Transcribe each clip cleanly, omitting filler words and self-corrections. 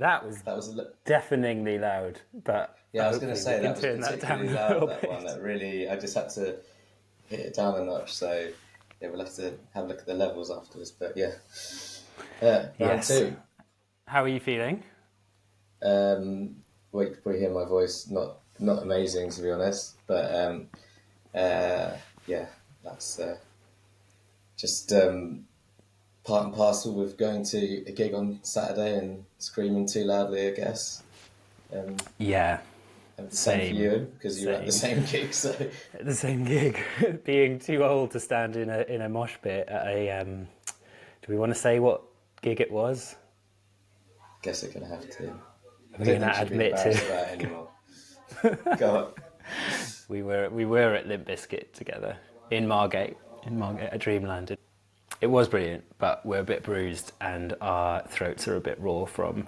That was deafeningly loud, but yeah, I was going to say that was particularly loud. That bit. one, that really, I just had to hit it down a notch. So yeah, we'll have to have a look at the levels afterwards. But yeah, round two. How are you feeling? Well, you can probably hear my voice, not amazing to be honest, but yeah, that's just part and parcel with going to a gig on Saturday and screaming too loudly, I guess. Yeah. The same for you, because you were at the same gig. So at the same gig, being too old to stand in a mosh pit at a. Do we want to say what gig it was? Guess we're gonna have to. We're going to admit to that anymore. Go on. We were at Limp Bizkit together in Margate at Dreamland. It was brilliant, but we're a bit bruised and our throats are a bit raw from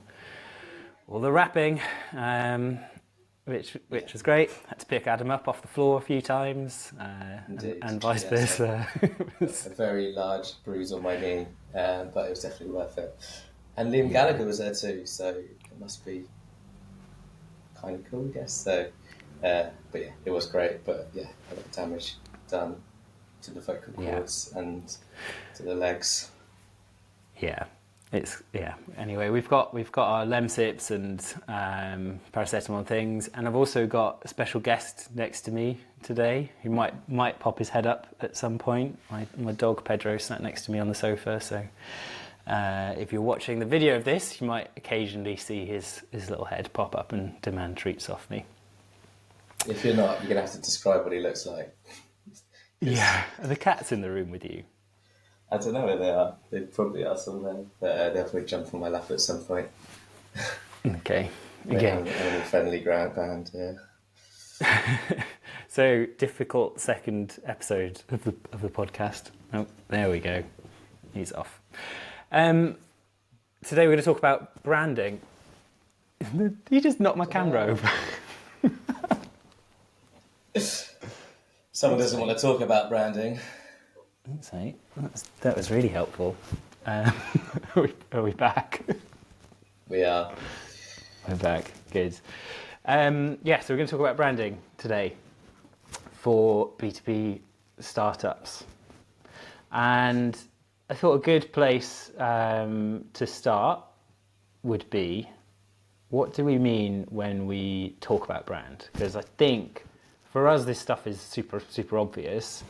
all the rapping. Which was great. Had to pick Adam up off the floor a few times, and vice versa. A very large bruise on my knee, but it was definitely worth it. And Liam Gallagher was there too, so it must be kind of cool, I guess. So, but yeah, it was great. But yeah, a lot of damage done to the vocal cords and to the legs. Yeah. Anyway, we've got our Lemsips and paracetamol and things, and I've also got a special guest next to me today who might pop his head up at some point. My dog Pedro sat next to me on the sofa, so if you're watching the video of this, you might occasionally see his little head pop up and demand treats off me. If you're not, you're gonna have to describe what he looks like. Yeah, are the cats in the room with you? I don't know where they are. They probably are somewhere, but they'll probably jump on my lap at some point. Okay. Animal friendly band, yeah. So difficult second episode of the podcast. Oh, there we go. He's off. Today we're going to talk about branding. You just knocked my camera over. Someone doesn't want to talk about branding. That was really helpful. Are we back? We are. We're back. Good. So we're going to talk about branding today for B2B startups. And I thought a good place to start would be, what do we mean when we talk about brand? Because I think for us this stuff is super, super obvious.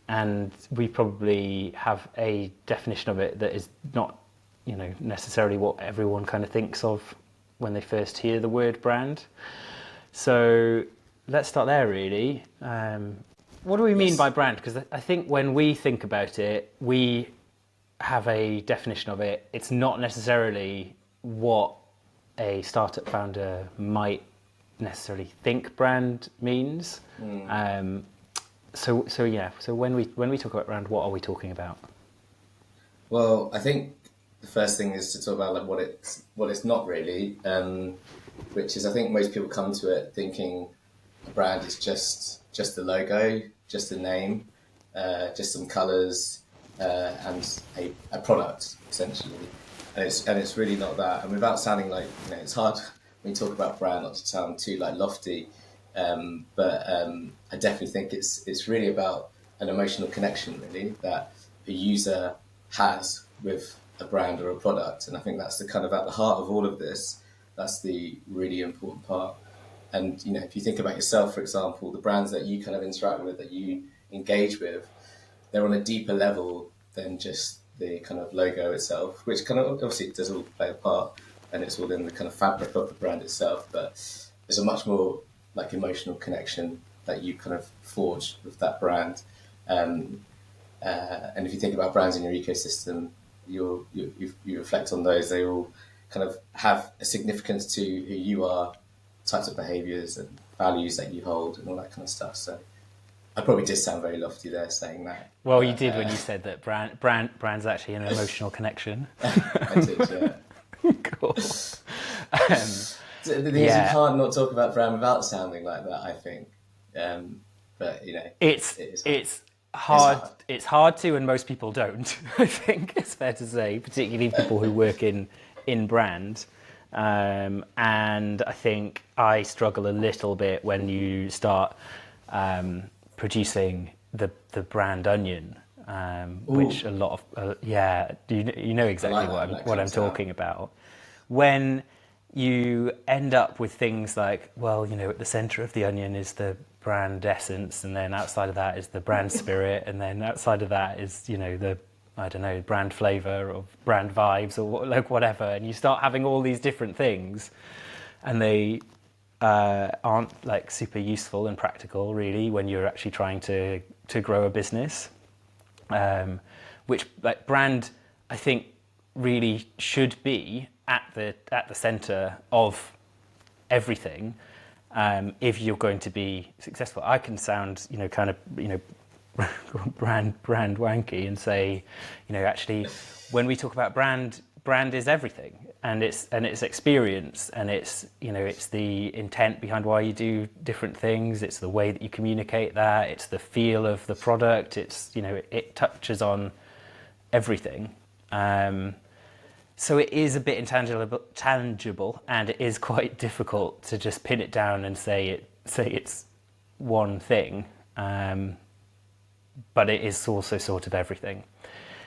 And we probably have a definition of it that is not, necessarily what everyone kind of thinks of when they first hear the word brand. So let's start there, really. What do we mean by brand? Because I think when we think about it, we have a definition of it. It's not necessarily what a startup founder might necessarily think brand means. So when we talk about brand, what are we talking about? Well, I think the first thing is to talk about like what it's not really, which is I think most people come to it thinking a brand is just the logo, just a name, just some colours, and a product essentially, and it's really not that. And without sounding like it's hard when you talk about brand not to sound too like lofty. But I definitely think it's really about an emotional connection, really, that a user has with a brand or a product, and I think that's the kind of at the heart of all of this. That's the really important part. And if you think about yourself, for example, the brands that you kind of interact with, that you engage with, they're on a deeper level than just the kind of logo itself, which kind of obviously does all play a part, and it's all in the kind of fabric of the brand itself. But there's a much more like emotional connection that you kind of forge with that brand, and if you think about brands in your ecosystem, you reflect on those. They all kind of have a significance to who you are, types of behaviours and values that you hold, and all that kind of stuff. So I probably did sound very lofty there saying that. Well, you did when you said that brand's actually an emotional connection. I did, yeah. Cool. The thing is, you can't not talk about brand without sounding like that, I think. But it's hard. It's hard to, and most people don't. I think it's fair to say, particularly people who work in brand. And I think I struggle a little bit when you start producing the brand onion, which a lot of you know I exactly like that when that what I'm comes out. talking about. When you end up with things like, well, you know, at the center of the onion is the brand essence, and then outside of that is the brand spirit, and then outside of that is, you know, the, I don't know, brand flavor or brand vibes or like whatever, and you start having all these different things, and they aren't like super useful and practical really when you're actually trying to grow a business. Which like brand, I think, really should be at the center of everything. If you're going to be successful, I can sound, you know, kind of, you know, brand wanky and say, you know, actually, when we talk about brand is everything, and it's experience, and it's, you know, it's the intent behind why you do different things, it's the way that you communicate that, it's the feel of the product, it's, you know, it touches on everything. So it is a bit tangible, and it is quite difficult to just pin it down and say it's one thing. But it is also sort of everything.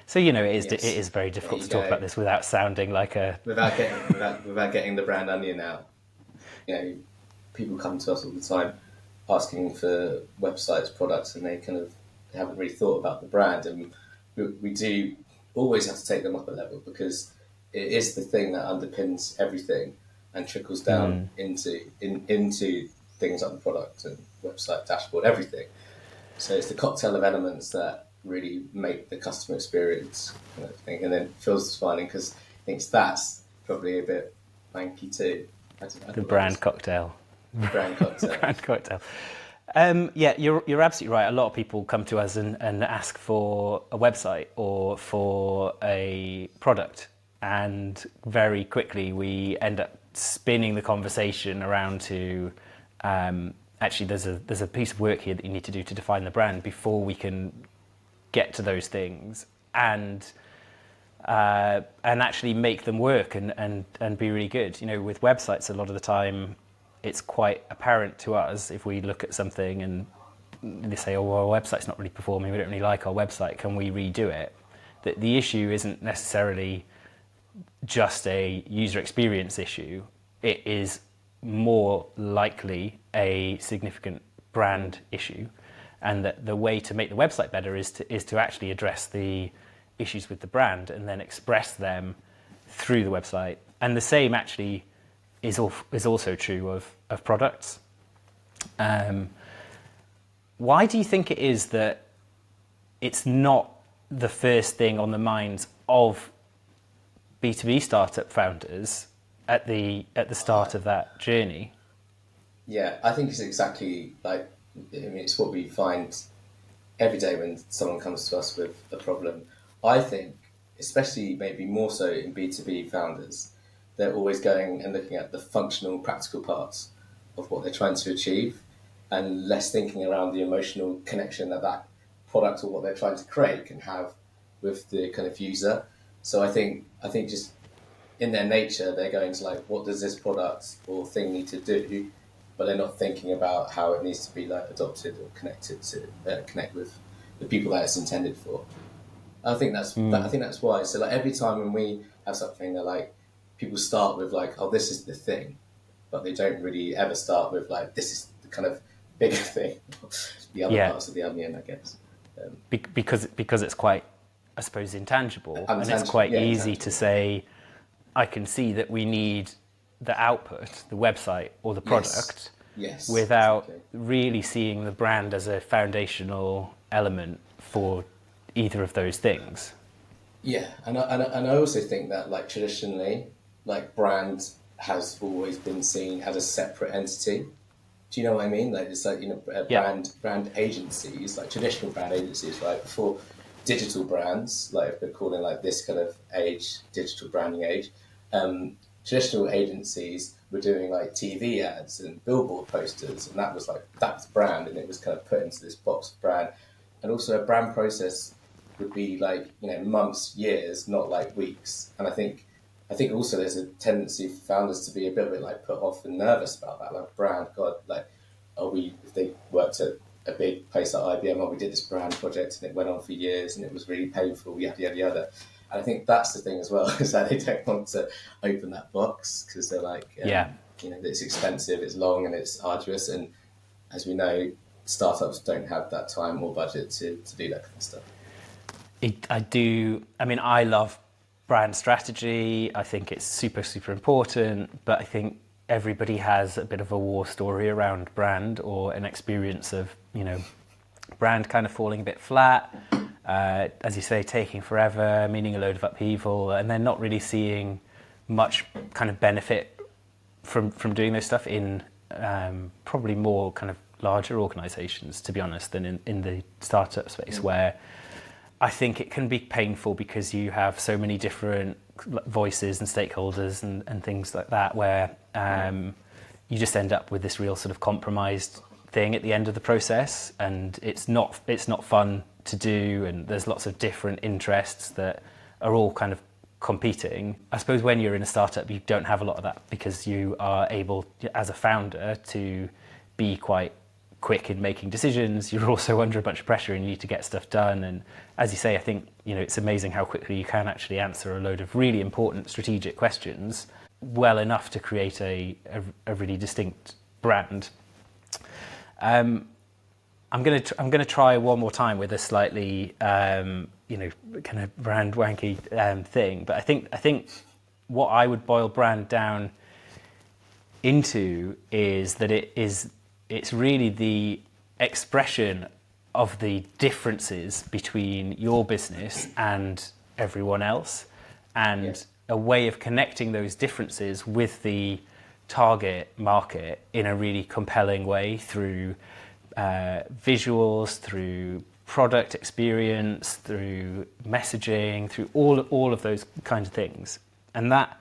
So, you know, it is very difficult to talk about this without sounding like a... Without getting the brand onion out. You know, people come to us all the time asking for websites, products, and they haven't really thought about the brand. And we do always have to take them up a level, because it is the thing that underpins everything and trickles down into things like the product and website, dashboard, everything. So it's the cocktail of elements that really make the customer experience kind of thing. And then Phil's smiling because he thinks that's probably a bit wanky too. The brand cocktail. The brand cocktail. Brand cocktail. Yeah, you're absolutely right. A lot of people come to us and ask for a website or for a product, and very quickly we end up spinning the conversation around to actually there's a piece of work here that you need to do to define the brand before we can get to those things, and actually make them work and be really good. You know, with websites, a lot of the time it's quite apparent to us if we look at something and they say, oh, well, our website's not really performing, we don't really like our website, can we redo it? That the issue isn't necessarily just a user experience issue. It is more likely a significant brand issue, and that the way to make the website better is to actually address the issues with the brand and then express them through the website. And the same actually is also true of products. Why do you think it is that it's not the first thing on the minds of B2B startup founders at the start of that journey? Yeah, I think it's exactly like, I mean, it's what we find every day when someone comes to us with a problem. I think, especially maybe more so in B2B founders, they're always going and looking at the functional, practical parts of what they're trying to achieve, and less thinking around the emotional connection that product or what they're trying to create can have with the kind of user. So I think just in their nature, they're going to like, what does this product or thing need to do? But they're not thinking about how it needs to be like adopted or connected to connect with the people that it's intended for. I think that's why. So like every time when we have something, they're like, people start with like, oh, this is the thing, but they don't really ever start with like, this is the kind of bigger thing, the other parts of the onion, I guess. Because it's quite, I suppose, intangible, and it's quite easy to say, I can see that we need the output, the website or the product, yes, without really seeing the brand as a foundational element for either of those things. Yeah, and I also think that like traditionally, like brand has always been seen as a separate entity. Do you know what I mean? Like it's like, you know, brand agencies, like traditional brand agencies, right? Before digital brands, like if we're calling like this kind of age, digital branding age, traditional agencies were doing like TV ads and billboard posters, and that was brand, and it was kind of put into this box of brand. And also a brand process would be like, you know, months, years, not like weeks. And I think I think also there's a tendency for founders to be a bit like put off and nervous about that, like brand. God, like, if they worked at a big place like IBM, we did this brand project and it went on for years and it was really painful, yada yada yada. And I think that's the thing as well, is that they don't want to open that box because they're like, it's expensive, it's long, and it's arduous. And as we know, startups don't have that time or budget to do that kind of stuff. I love brand strategy. I think it's super, super important, but I think everybody has a bit of a war story around brand, or an experience of, brand kind of falling a bit flat, as you say, taking forever, meaning a load of upheaval, and then not really seeing much kind of benefit from doing this stuff in probably more kind of larger organizations, to be honest, than in the startup space, where I think it can be painful because you have so many different voices and stakeholders and things like that, where you just end up with this real sort of compromised thing at the end of the process, and it's not fun to do, and there's lots of different interests that are all kind of competing. I suppose when you're in a startup, you don't have a lot of that because you are able, as a founder, to be quite quick in making decisions. You're also under a bunch of pressure and you need to get stuff done. And as you say, I think, it's amazing how quickly you can actually answer a load of really important strategic questions well enough to create a really distinct brand. I'm going to try one more time with a slightly, kind of brand wanky thing. But I think what I would boil brand down into is that it's really the expression of the differences between your business and everyone else, and a way of connecting those differences with the target market in a really compelling way through visuals, through product experience, through messaging, through all of those kinds of things. And that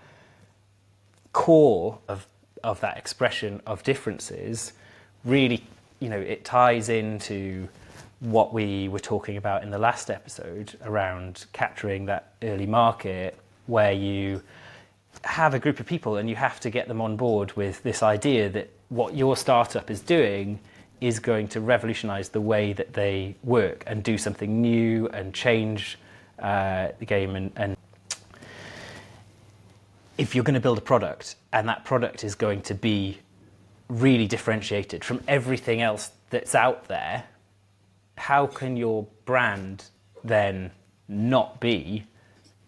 core of that expression of differences really, it ties into what we were talking about in the last episode around capturing that early market, where you have a group of people and you have to get them on board with this idea that what your startup is doing is going to revolutionize the way that they work and do something new and change the game. And if you're going to build a product and that product is going to be really differentiated from everything else that's out there, how can your brand then not be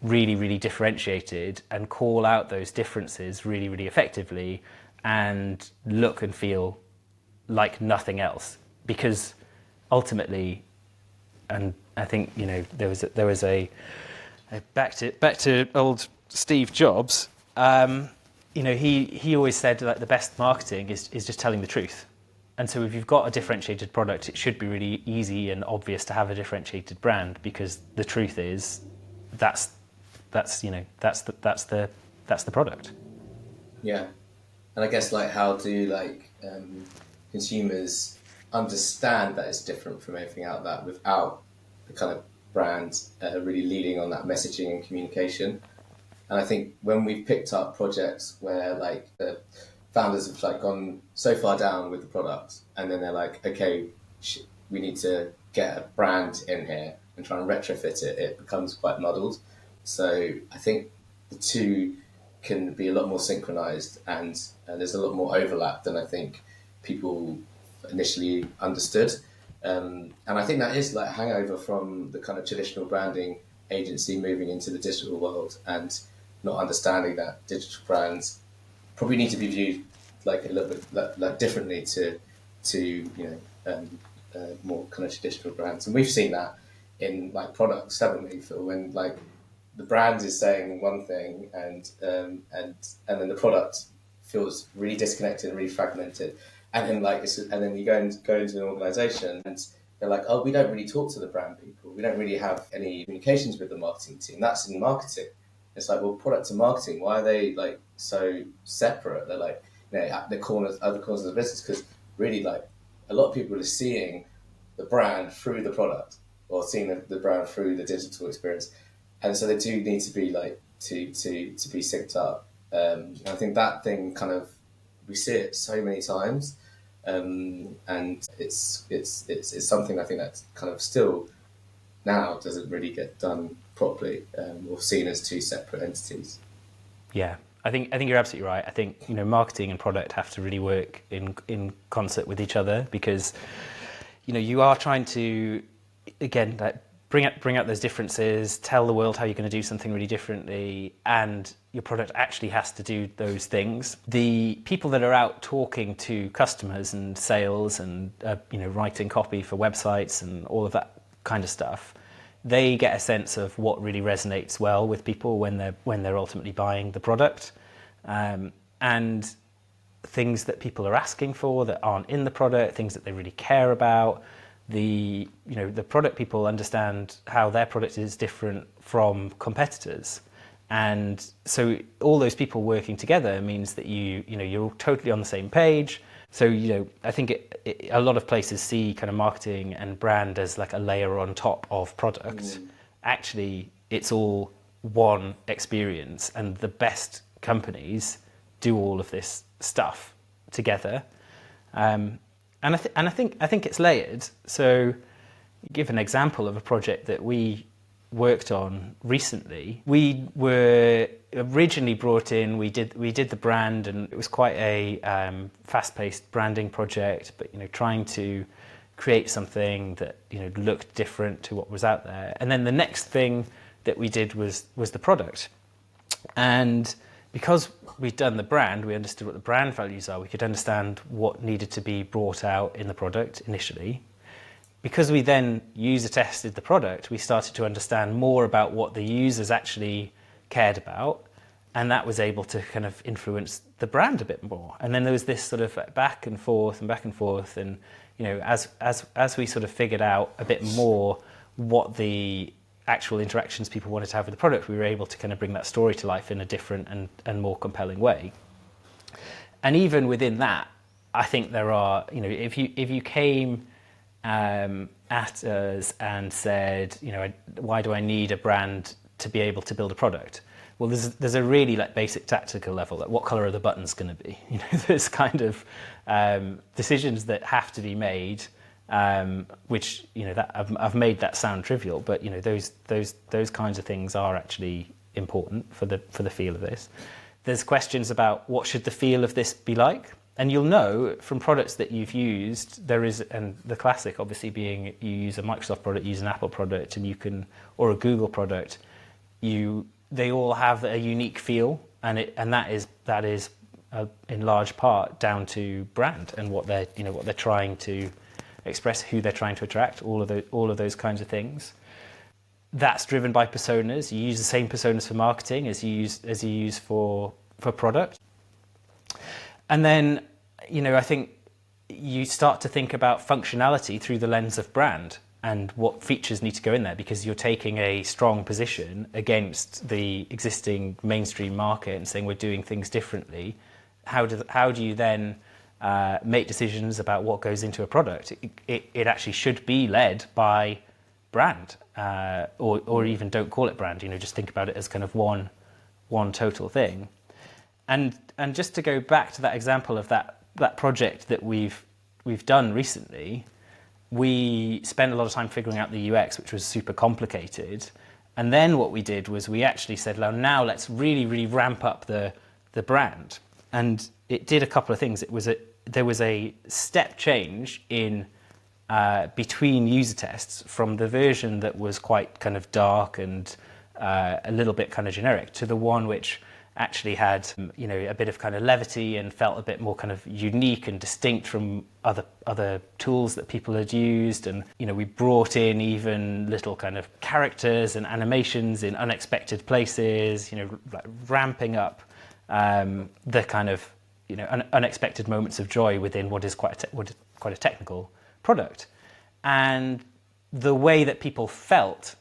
really, really differentiated and call out those differences really, really effectively and look and feel like nothing else? Because ultimately, and I think, there was a back to old Steve Jobs. He always said, like, the best marketing is just telling the truth. And so if you've got a differentiated product, it should be really easy and obvious to have a differentiated brand, because the truth is that's the product. Yeah. And I guess, like, how do consumers understand that it's different from anything out there without the kind of brand really leading on that messaging and communication? And I think when we've picked up projects where, like, the founders have, like, gone so far down with the product, and then they're like, okay, we need to get a brand in here and try and retrofit it, it becomes quite muddled. So I think the two can be a lot more synchronized, and there's a lot more overlap than I think people initially understood. And I think that is, like, a hangover from the kind of traditional branding agency moving into the digital world, and not understanding that digital brands probably need to be viewed like a little bit like differently to more kind of traditional brands. And we've seen that in, like, products, haven't we, Phil? When, like, the brand is saying one thing, and then the product feels really disconnected and really fragmented, and then you go into an organisation and they're like, oh, we don't really talk to the brand people, we don't really have any communications with the marketing team. That's in marketing. It's like, well, product and marketing, why are they, like, so separate? They're like, at the other corners of the business, because really, like, a lot of people are seeing the brand through the product, or seeing the brand through the digital experience. And so they do need to be, like, to be synced up. And I think that thing kind of, we see it so many times, and it's something I think that's kind of still now doesn't really get done properly, or seen as two separate entities. Yeah, I think you're absolutely right. I think marketing and product have to really work in concert with each other, because you are trying to, again, like bring out those differences, tell the world how you're going to do something really differently, and your product actually has to do those things. The people that are out talking to customers and sales and writing copy for websites and all of that kind of stuff, they get a sense of what really resonates well with people when they're ultimately buying the product, and things that people are asking for that aren't in the product, things that they really care about. The product people understand how their product is different from competitors, and so all those people working together means that you're totally on the same page. So I think a lot of places see kind of marketing and brand as like a layer on top of product. Actually, it's all one experience, and the best companies do all of this stuff together. And I think it's layered. So, give an example of a project that we worked on recently. We were originally brought in. We did the brand, and it was quite a fast-paced branding project. But trying to create something that looked different to what was out there. And then the next thing that we did was the product. And because we'd done the brand, we understood what the brand values are. We could understand what needed to be brought out in the product initially. Because we then user tested the product, we started to understand more about what the users actually cared about, and that was able to kind of influence the brand a bit more. And then there was this sort of back and forth, and as we sort of figured out a bit more what the actual interactions people wanted to have with the product, we were able to kind of bring that story to life in a different and more compelling way. And even within that, I think there are, if you came at us and said, why do I need a brand to be able to build a product? Well, there's a really basic tactical level. Like, what color are the buttons going to be? There's kind of decisions that have to be made. Which that I've made that sound trivial, but those kinds of things are actually important for the feel of this. There's questions about what should the feel of this be like, and you'll know from products that you've used. There is, and the classic obviously being you use a Microsoft product, you use an Apple product, and or a Google product. They all have a unique feel, and that is in large part down to brand and what they're trying to express, who they're trying to attract, all of those kinds of things. That's driven by personas. You use the same personas for marketing as you use for product. And then, I think you start to think about functionality through the lens of brand and what features need to go in there, because you're taking a strong position against the existing mainstream market and saying we're doing things differently. How do you then make decisions about what goes into a product? It actually should be led by brand, or even don't call it brand. Just think about it as kind of one total thing. And just to go back to that example of that project that we've done recently, we spent a lot of time figuring out the UX, which was super complicated. And then what we did was we actually said, well, now let's really, really ramp up the brand. And it did a couple of things. There was a step change in between user tests from the version that was quite kind of dark and a little bit kind of generic to the one which actually had a bit of kind of levity and felt a bit more kind of unique and distinct from other tools that people had used. And we brought in even little kind of characters and animations in unexpected places, ramping up the kind of unexpected moments of joy within what is quite a technical product. And the way that people felt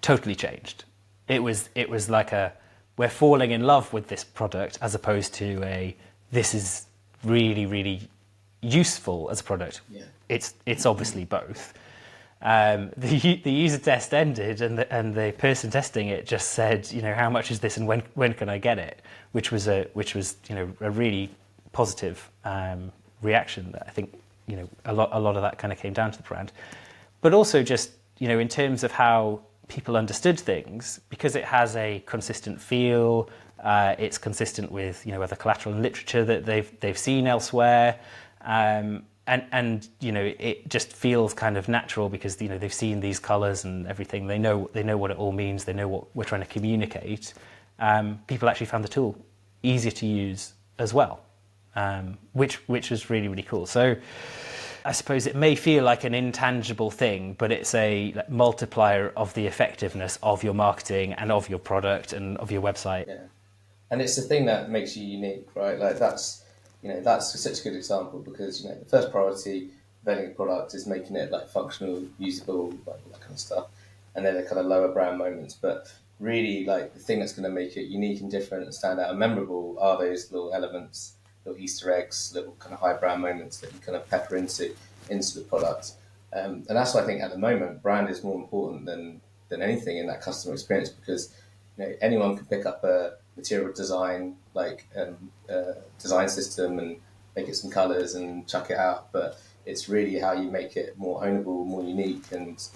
totally changed. It was like we're falling in love with this product, as opposed to this is really, really useful as a product. Yeah. It's obviously both. the user test ended, and the person testing it just said, how much is this, and when can I get it? Which was a really positive reaction. That I think a lot of that kind of came down to the brand, but also just in terms of how people understood things, because it has a consistent feel. It's consistent with other collateral and literature that they've seen elsewhere. And it just feels kind of natural because they've seen these colours and everything. They know what it all means. They know what we're trying to communicate. People actually found the tool easier to use as well, which was really, really cool. So I suppose it may feel like an intangible thing, but it's a multiplier of the effectiveness of your marketing and of your product and of your website. Yeah, and it's the thing that makes you unique, right? Like that's such a good example because the first priority of any product is making it like functional, usable, like that kind of stuff, and then the kind of lower brand moments. But really, like the thing that's going to make it unique and different and stand out and memorable are those little elements, little Easter eggs, little kind of high brand moments that you kind of pepper into the product. And that's why I think at the moment brand is more important than anything in that customer experience because anyone can pick up a material design design system and make it some colors and chuck it out, but it's really how you make it more ownable, more unique, and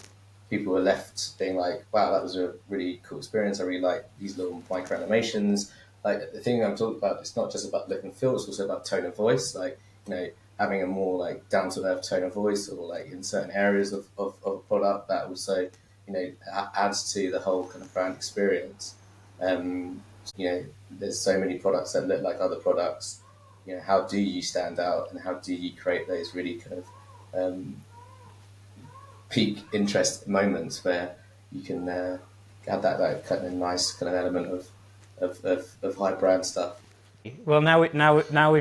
people are left being like, wow, that was a really cool experience. I really like these little micro animations. Like the thing I'm talking about, it's not just about look and feel, it's also about tone of voice. Like, having a more like down to earth tone of voice, or like in certain areas of a product that also, adds to the whole kind of brand experience. There's so many products that look like other products. How do you stand out, and how do you create those really kind of peak interest moments where you can have that kind of nice kind of element of high brand stuff. Well, now we've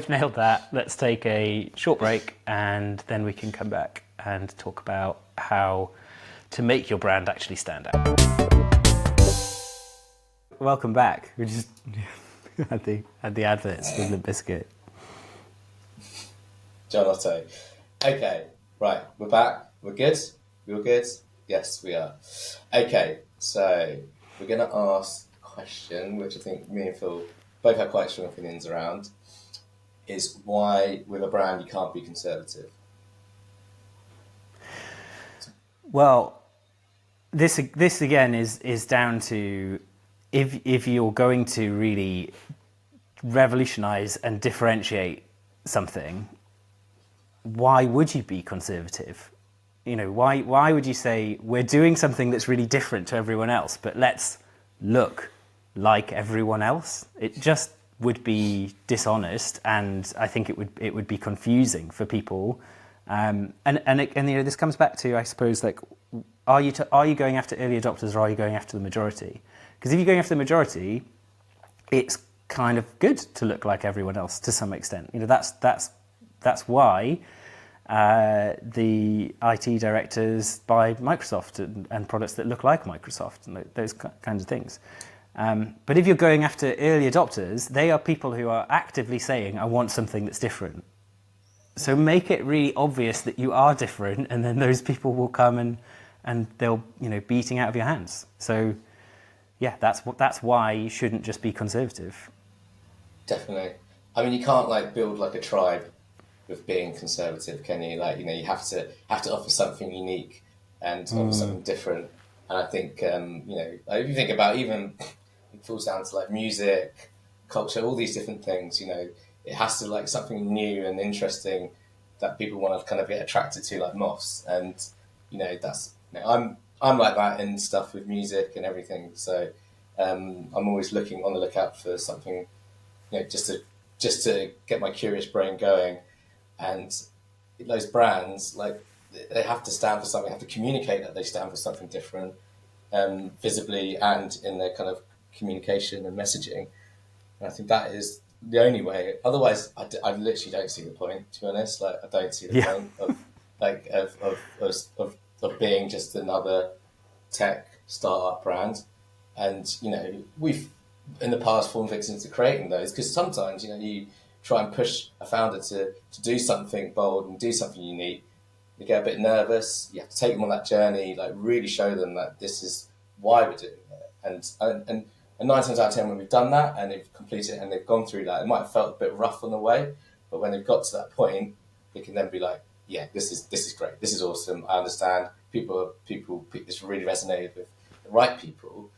nailed that. Let's take a short break, and then we can come back and talk about how to make your brand actually stand out. Welcome back. We just had the adverts with Limp Bizkit. John Otto. Okay, right, we're back. We're good? We all good? Yes, we are. Okay, so we're going to ask a question, which I think me and Phil both have quite strong opinions around, is why with a brand you can't be conservative. Well, this again is down to if you're going to really revolutionize and differentiate something, why would you be conservative? Why would you say we're doing something that's really different to everyone else, but let's look like everyone else? It just would be dishonest, and I think it would be confusing for people. And this comes back to, I suppose, like, are you going after early adopters, or are you going after the majority? Because if you're going after the majority, it's kind of good to look like everyone else to some extent. That's why the IT directors buy Microsoft and products that look like Microsoft and those kinds of things. But if you're going after early adopters, they are people who are actively saying, I want something that's different. So make it really obvious that you are different, and then those people will come and they'll be eating out of your hands. So yeah, that's why you shouldn't just be conservative. Definitely. I mean, you can't like build like a tribe with being conservative, can you? Like, you have to offer something unique and offer something different. And I think like if you think about even it falls down to like music, culture, all these different things. It has to like something new and interesting that people want to kind of get attracted to, like moths. And that's I'm like that in stuff with music and everything. So I'm always on the lookout for something, just to get my curious brain going. And those brands, like, they have to stand for something, they have to communicate that they stand for something different, visibly and in their kind of communication and messaging. And I think that is the only way. Otherwise, I literally don't see the point, to be honest. Like, I don't see the point of being just another tech startup brand. And, we've in the past fallen victim to creating those, because sometimes, you try and push a founder to do something bold and do something unique. they get a bit nervous. You have to take them on that journey, like really show them that this is why we're doing it. And 9 times out of 10, when we've done that and they've completed it and they've gone through that, it might have felt a bit rough on the way, but when they've got to that point, they can then be like, yeah, this is great. This is awesome. I understand. People, this really resonated with the right people.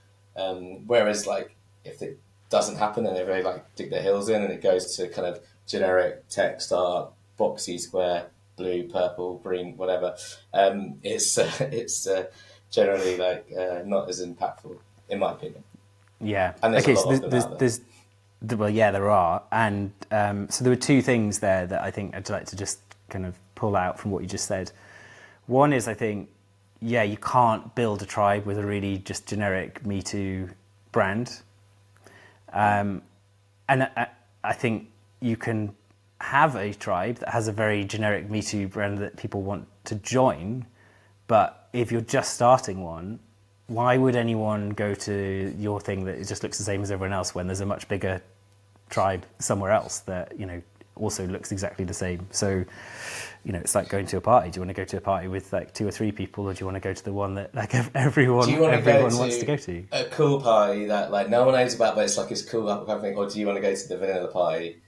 Whereas like if it doesn't happen and they really like dig their heels in and it goes to kind of generic text art, boxy, square, blue, purple, green, whatever, it's generally like not as impactful, in my opinion. Yeah. And there's Okay. a lot So of them out there. well, yeah, there are, and so there were two things there that I think I'd like to just kind of pull out from what you just said. One is, I think, yeah, you can't build a tribe with a really just generic Me Too brand, and I think you can have a tribe that has a very generic Me Too brand that people want to join, but if you're just starting one, why would anyone go to your thing that it just looks the same as everyone else when there's a much bigger tribe somewhere else that, you know, also looks exactly the same? So, you know, it's like going to a party. Do you want to go to a party with like 2 or 3 people, or do you want to go to the one that like everyone wants to go to? A cool party that like no one knows about, but it's like it's cool up kind of thing, or do you want to go to the vanilla party?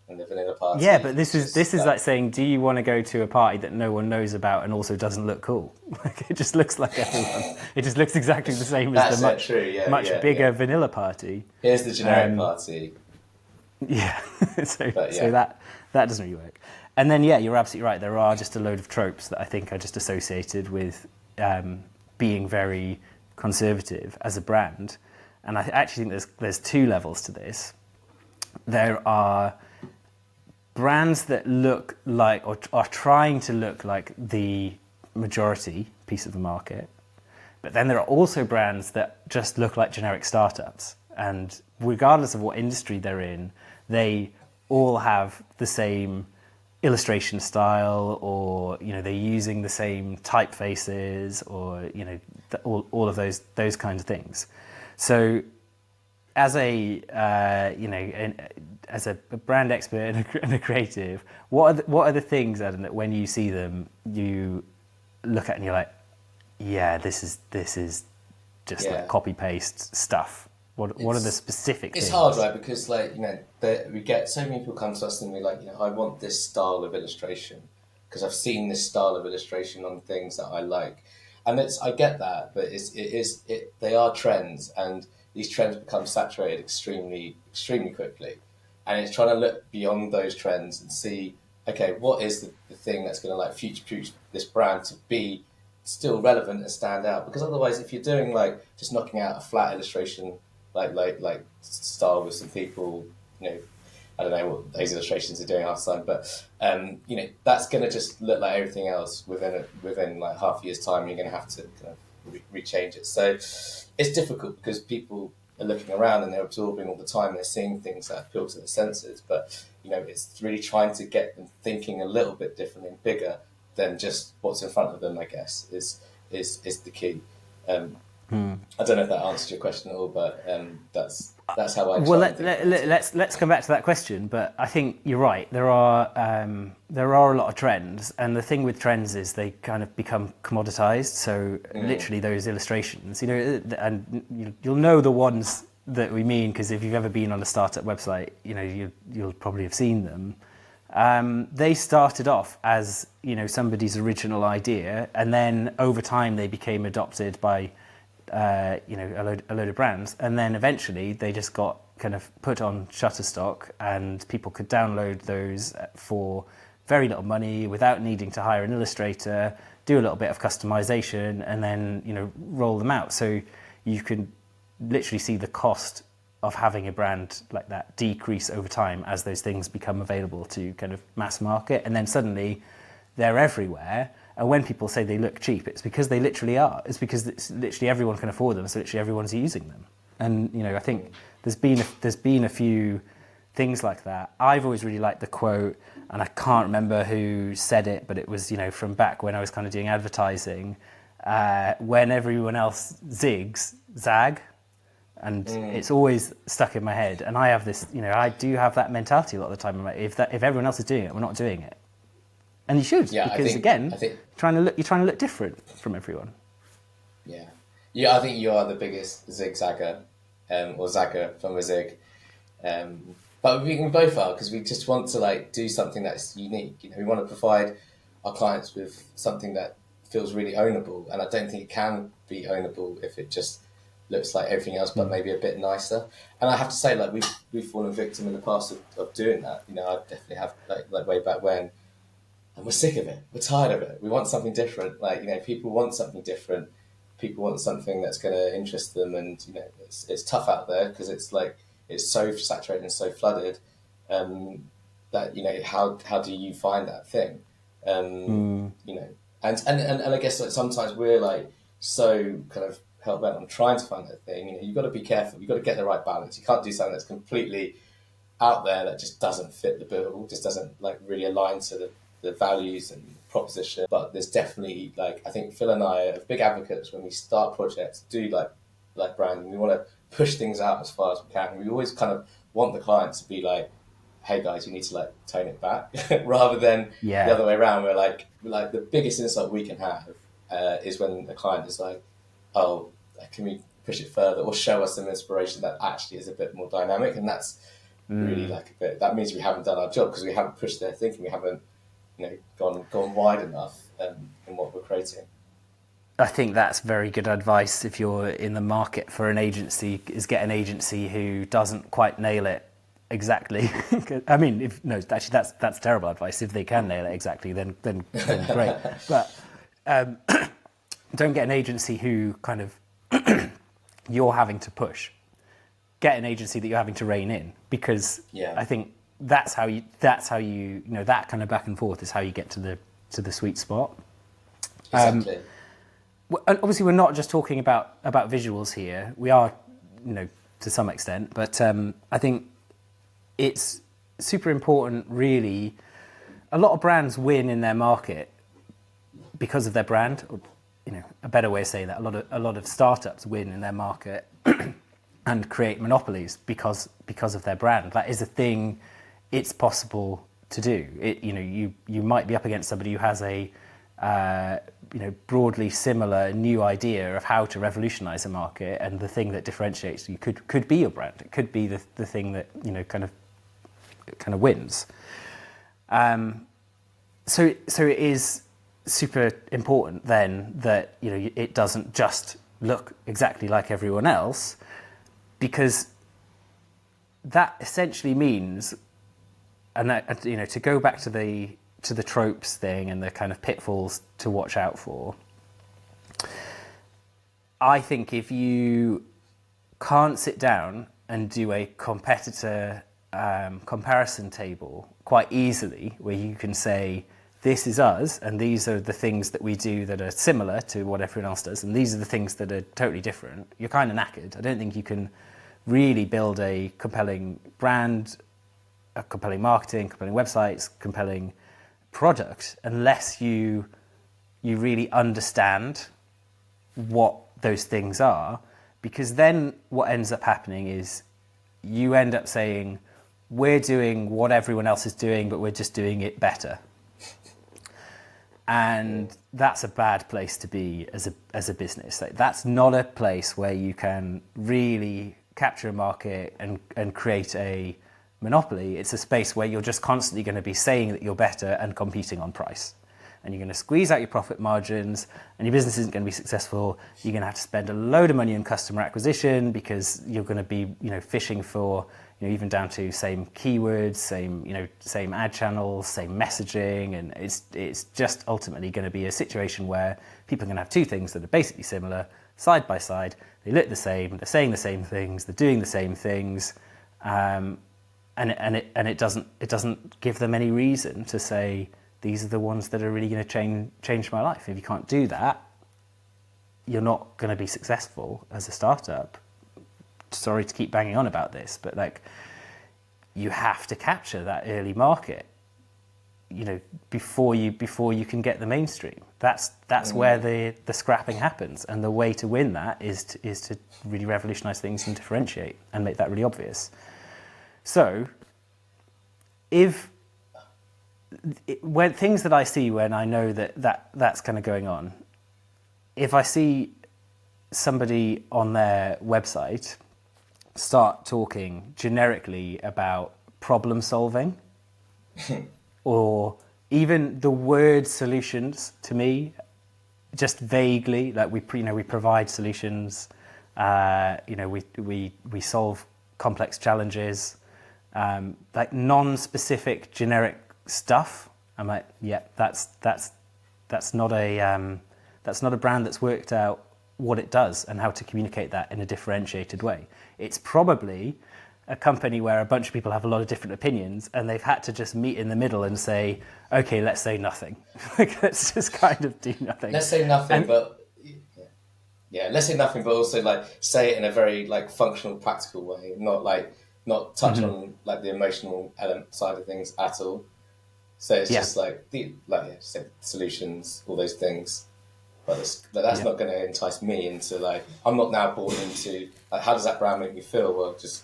And the vanilla party. Yeah, but this is like saying, do you want to go to a party that no one knows about and also doesn't look cool? Like it just looks like everyone. It just looks exactly the same as the much bigger vanilla party. Here's the generic party. Yeah, so that doesn't really work. And then yeah, you're absolutely right. There are just a load of tropes that I think are just associated with being very conservative as a brand. And I actually think there's 2 levels to this. There are brands that look like, or are trying to look like, the majority piece of the market. But then there are also brands that just look like generic startups. And regardless of what industry they're in, they all have the same illustration style, or, you know, they're using the same typefaces, or, you know, all of those kinds of things. So as a as a brand expert and a creative, what are the things, Adam, that when you see them, you look at and you're like, yeah, this is just like copy paste stuff? What are the specific things? It's hard, right? Because like, you know, we get so many people come to us and we're like, you know, I want this style of illustration because I've seen this style of illustration on things that I like, and I get that, but they are trends, and these trends become saturated extremely quickly. And it's trying to look beyond those trends and see, okay, what is the thing that's going to like future-proof this brand to be still relevant and stand out? Because otherwise, if you're doing like just knocking out a flat illustration, like style with some people, you know, I don't know what those illustrations are doing half the time, but you know, that's going to just look like everything else within like half a year's time. You're going to have to kind of rechange it. So it's difficult because people are looking around and they're absorbing all the time. They're seeing things that appeal to the senses, but you know, it's really trying to get them thinking a little bit different and bigger than just what's in front of them, I guess, is the key. I don't know if that answers your question at all, but that's how I. Well, let's come back to that question. But I think you're right. There are a lot of trends, and the thing with trends is they kind of become commoditized. So literally, those illustrations, you know, and you'll know the ones that we mean, because if you've ever been on a startup website, you know, you'll probably have seen them. They started off as, you know, somebody's original idea, and then over time they became adopted by you know, a load of brands, and then eventually they just got kind of put on Shutterstock, and people could download those for very little money without needing to hire an illustrator, do a little bit of customization, and then, you know, roll them out. So you can literally see the cost of having a brand like that decrease over time as those things become available to kind of mass market, and then suddenly they're everywhere. And when people say they look cheap, it's because they literally are. It's because literally everyone can afford them, so literally everyone's using them. And, you know, I think there's been a few things like that. I've always really liked the quote, and I can't remember who said it, but it was, you know, from back when I was kind of doing advertising. When everyone else zigs, zag. And it's always stuck in my head. And I have this, you know, I do have that mentality a lot of the time. If everyone else is doing it, we're not doing it. And you should, Yeah, because I think you're trying to look different from everyone. yeah, yeah. I think you are the biggest zigzagger, or zagger from a zig. But we both are, because we just want to like do something that's unique. You know, we want to provide our clients with something that feels really ownable, and I don't think it can be ownable if it just looks like everything else, but maybe a bit nicer. And I have to say, like we've fallen victim in the past of doing that. You know, I definitely have like way back when, and we're sick of it. We're tired of it. We want something different. Like, you know, people want something different. People want something that's going to interest them, and you know, it's tough out there because it's like it's so saturated and so flooded, that you know how do you find that thing, you know, and I guess like sometimes we're like so kind of hell bent on trying to find that thing. You know, you've got to be careful. You've got to get the right balance. You can't do something that's completely out there that just doesn't fit the bill, just doesn't like really align to the values and proposition. But there's definitely like, I think Phill and I are big advocates when we start projects, do like branding. We want to push things out as far as we can. We always kind of want the client to be like, hey guys, you need to like tone it back, rather than the other way around. We're like the biggest insult we can have is when the client is like, oh, can we push it further or show us some inspiration that actually is a bit more dynamic. And that's really like a bit, that means we haven't done our job because we haven't pushed their thinking. We haven't, you know, gone wide enough in what we're creating. I think that's very good advice if you're in the market for an agency, is get an agency who doesn't quite nail it exactly. I mean, actually that's terrible advice. If they can nail it exactly, then great. But don't get an agency who kind of you're having to push. Get an agency that you're having to rein in, because I think that's how you know, that kind of back and forth is how you get to the sweet spot. Exactly. And obviously, we're not just talking about visuals here. We are, you know, to some extent, but I think it's super important. Really, a lot of brands win in their market because of their brand. Or, you know, a better way of saying that, a lot of startups win in their market and create monopolies because of their brand. That is a thing. It's possible to do. You know, you might be up against somebody who has a you know, broadly similar new idea of how to revolutionize a market, and the thing that differentiates you could be your brand. It could be the thing that, you know, kind of wins. So it is super important then that, you know, it doesn't just look exactly like everyone else, because that essentially means, and that, you know, to go back to the tropes thing and the kind of pitfalls to watch out for, I think if you can't sit down and do a competitor comparison table quite easily, where you can say, this is us, and these are the things that we do that are similar to what everyone else does, and these are the things that are totally different, you're kind of knackered. I don't think you can really build a compelling brand, a compelling marketing, compelling websites, compelling product, unless you really understand what those things are. Because then what ends up happening is you end up saying, we're doing what everyone else is doing, but we're just doing it better. And that's a bad place to be as a business. Like, that's not a place where you can really capture a market and create a monopoly. It's a space where you're just constantly going to be saying that you're better and competing on price. And you're going to squeeze out your profit margins, and your business isn't going to be successful. You're going to have to spend a load of money on customer acquisition, because you're going to be, you know, fishing for, you know, even down to same keywords, same ad channels, same messaging, and it's just ultimately going to be a situation where people are going to have two things that are basically similar, side by side. They look the same, they're saying the same things, they're doing the same things, and it doesn't give them any reason to say, these are the ones that are really going to change my life. If you can't do that, you're not going to be successful as a startup. Sorry to keep banging on about this, but like, you have to capture that early market, you know, before you can get the mainstream. That's where the scrapping happens, and the way to win that is to really revolutionize things and differentiate and make that really obvious. So, if when things that I see when I know that's kind of going on, if I see somebody on their website start talking generically about problem solving or even the word solutions, to me, just vaguely, like we provide solutions, we solve complex challenges, like non-specific generic stuff. I'm like, yeah, that's not a brand that's worked out what it does and how to communicate that in a differentiated way. It's probably a company where a bunch of people have a lot of different opinions and they've had to just meet in the middle and say, okay, let's say nothing. Like, let's just kind of do nothing. Let's say nothing, but let's say nothing, but also like say it in a very like functional, practical way, not touch on like the emotional element side of things at all. So it's just like say solutions, all those things. But that's not going to entice me into like, I'm not now bought into like, how does that brand make me feel? Well, just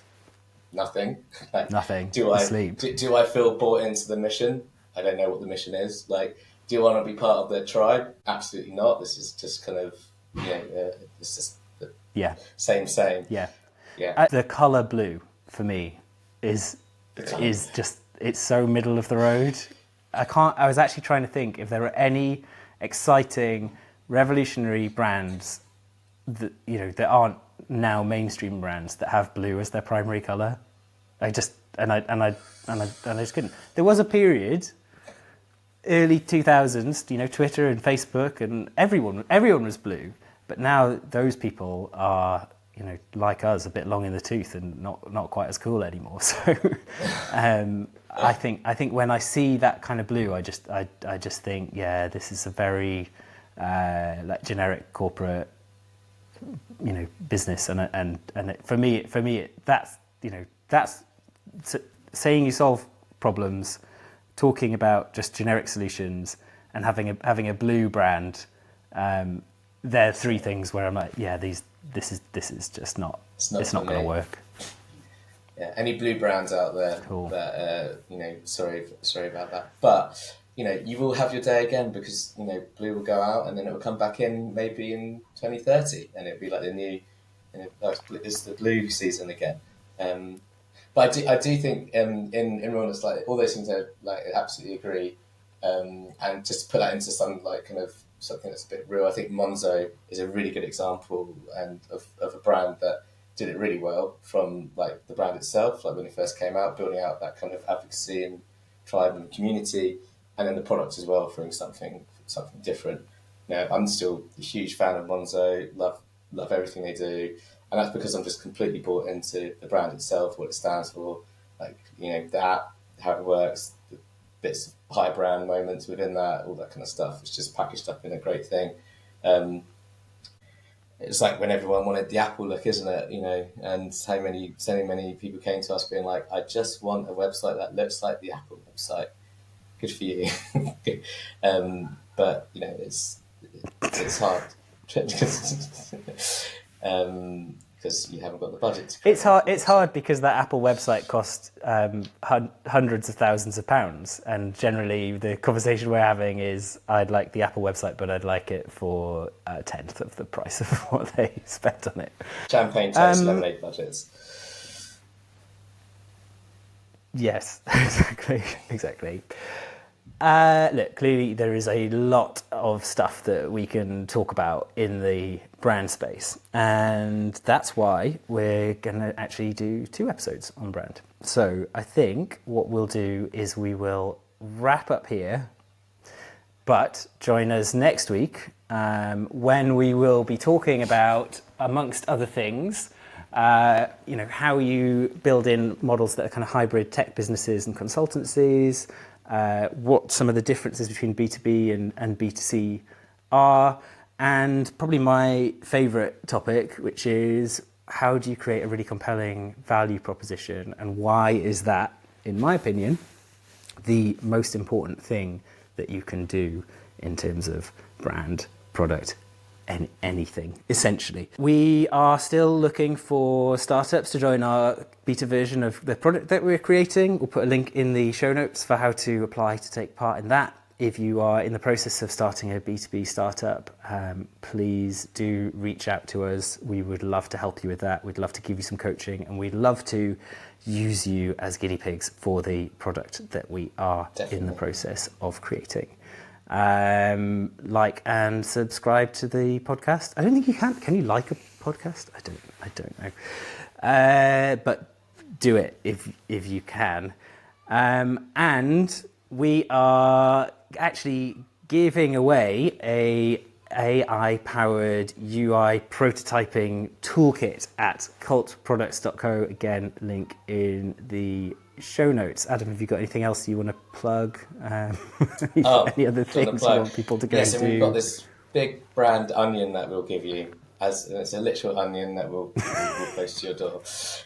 nothing. Like, nothing. Do I feel bought into the mission? I don't know what the mission is. Like, do you want to be part of their tribe? Absolutely not. This is just kind of it's just same. Yeah. The color blue for me is just, it's so middle of the road. I was actually trying to think if there are any exciting revolutionary brands that that aren't now mainstream brands that have blue as their primary color. I just couldn't. There was a period, early 2000s, Twitter and Facebook and everyone was blue, but now those people are like us, a bit long in the tooth and not quite as cool anymore. So I think when I see that kind of blue, I just think, yeah, this is a very like generic corporate business, and for me that's saying you solve problems, talking about just generic solutions, and having a blue brand. They're three things where I'm like, yeah, this is just not. It's not going to work. Yeah, any blue brands out there that sorry about that, but you will have your day again, because blue will go out and then it will come back in maybe in 2030, and it'll be like the new, it's the blue season again. But I do think in Rollins, like all those things, I like absolutely agree. And just to put that into some like kind of something that's a bit real, I think Monzo is a really good example and of a brand that did it really well, from like the brand itself, like when it first came out, building out that kind of advocacy and tribe and community, and then the product as well, offering something different. I'm still a huge fan of Monzo, love everything they do, and that's because I'm just completely bought into the brand itself, what it stands for, like the app, how it works, the bits of high brand moments within that, all that kind of stuff. It's just packaged up in a great thing. It's like when everyone wanted the Apple look, isn't it? And so many people came to us being like, I just want a website that looks like the Apple website. Good for you. But it's hard because you haven't got the budget to create It's hard because that Apple website cost hundreds of thousands of pounds, and generally the conversation we're having is, I'd like the Apple website, but I'd like it for a tenth of the price of what they spent on it. Champagne taste lemonade budgets. Yes, exactly. Look, clearly there is a lot of stuff that we can talk about in the brand space, and that's why we're going to actually do 2 episodes on brand. So I think what we'll do is we will wrap up here, but join us next week when we will be talking about, amongst other things, how you build in models that are kind of hybrid tech businesses and consultancies, what some of the differences between B2B and B2C are, and probably my favourite topic, which is how do you create a really compelling value proposition, and why is that, in my opinion, the most important thing that you can do in terms of brand, product, anything, essentially. We are still looking for startups to join our beta version of the product that we're creating. We'll put a link in the show notes for how to apply to take part in that. If you are in the process of starting a B2B startup, please do reach out to us. We would love to help you with that. We'd love to give you some coaching, and we'd love to use you as guinea pigs for the product that we are in the process of creating. Like and subscribe to the podcast. I don't think you can. Can you like a podcast? I don't know. But do it if you can. And we are actually giving away a AI-powered UI prototyping toolkit at cultproducts.co. Again, link in the show notes. Adam, have you got anything else you want to plug? Any other things you want people to go and do? Yes, and we've got this big brand onion that we'll give you. It's a literal onion that we'll post to your door.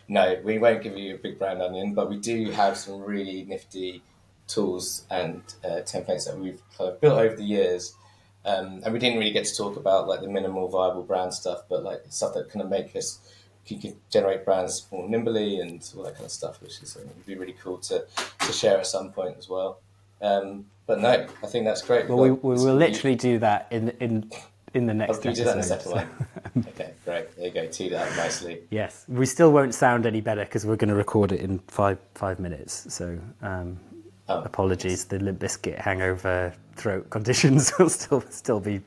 No, we won't give you a big brand onion, but we do have some really nifty tools and templates that we've kind of built over the years. And we didn't really get to talk about like the minimal viable brand stuff, but like stuff that kind of make us, you can generate brands more nimbly and all that kind of stuff, which is something would be really cool to share at some point as well. But no, I think that's great. Well, we will literally do that in the next episode. You do that in the second one. Okay, great. There you go. Tee that up nicely. Yes, we still won't sound any better because we're going to record it in five minutes. So apologies, the Limp Bizkit hangover throat conditions will still be.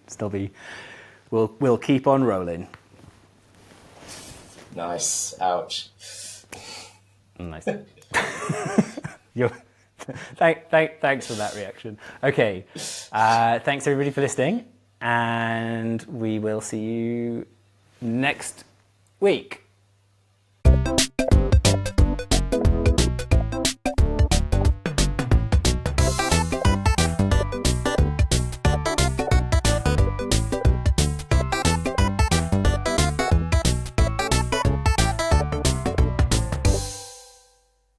We'll keep on rolling. Nice. Ouch. Nice. Thanks for that reaction. Okay. Thanks everybody for listening, and we will see you next week.